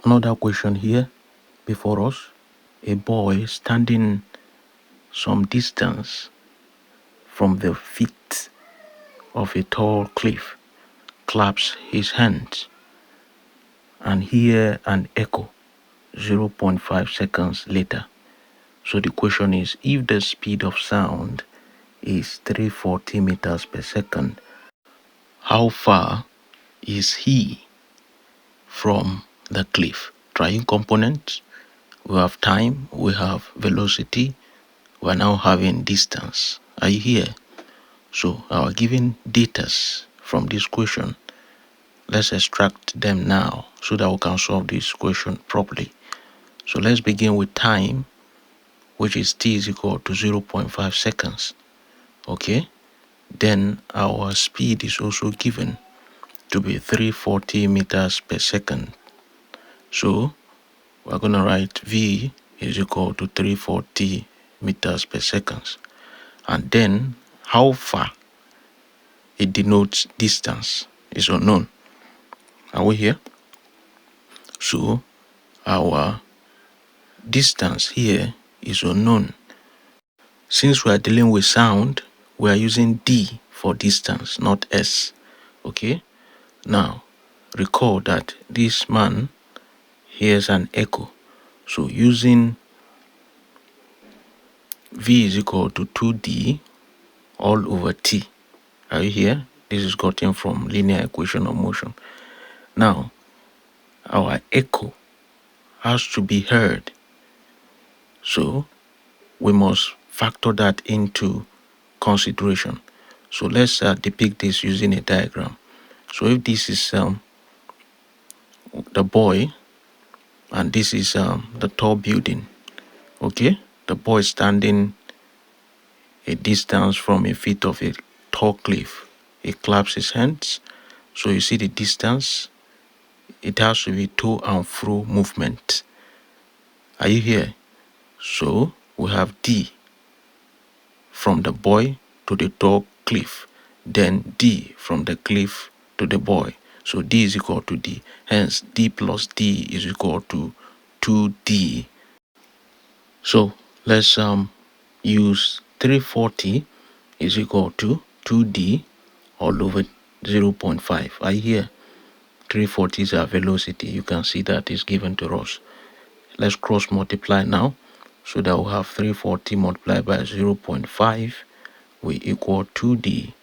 Another question here before us. A boy standing some distance from the feet of a tall cliff claps his hands and hear an echo 0.5 seconds later. So the question is, if the speed of sound is 340 meters per second, how far is he from the cliff? Trying components, we have time, we have velocity, we are now having distance. Are you here? So our given data from this question, let's extract them now so that we can solve this question properly. So let's begin with time, which is t is equal to 0.5 seconds. Okay, then our speed is also given to be 340 meters per second. So we're going to write v is equal to 340 meters per second. And then how far it denotes distance is unknown. Are we here? So our distance here is unknown. Since we are dealing with sound, we are using d for distance, not s. Okay? Now, recall that this man hears an echo. So using v is equal to 2d all over t. Are you here? This is gotten from linear equation of motion. Now, our echo has to be heard. So we must factor that into consideration. So let's depict this using a diagram. So if this is the boy and this is the tall building, okay, the boy is standing a distance from a feet of a tall cliff. He claps his hands. So you see the distance. It has to be to and fro movement. Are you here? So we have d from the boy to the tall cliff, then d from the cliff to the boy. So d is equal to d. Hence, d plus d is equal to 2d. So let's use 340 is equal to 2d all over 0.5. Are you here? 340 is our velocity. You can see that is given to us. Let's cross multiply now. So that we have 340 multiplied by 0.5 will equal 2d.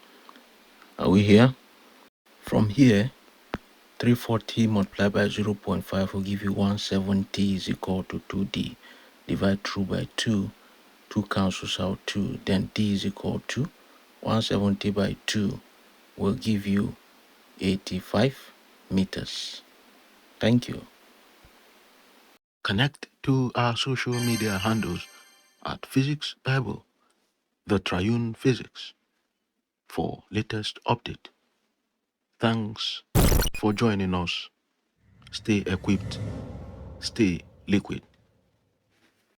Are we here? From here, 340 multiplied by 0.5 will give you 170 is equal to 2d. Divide through by 2. 2 cancels out 2. Then d is equal to 170 by 2 will give you 85 meters. Thank you. Connect to our social media handles at PhysicsBible, the Triune Physics, for latest update. Thanks for joining us. Stay equipped, stay liquid.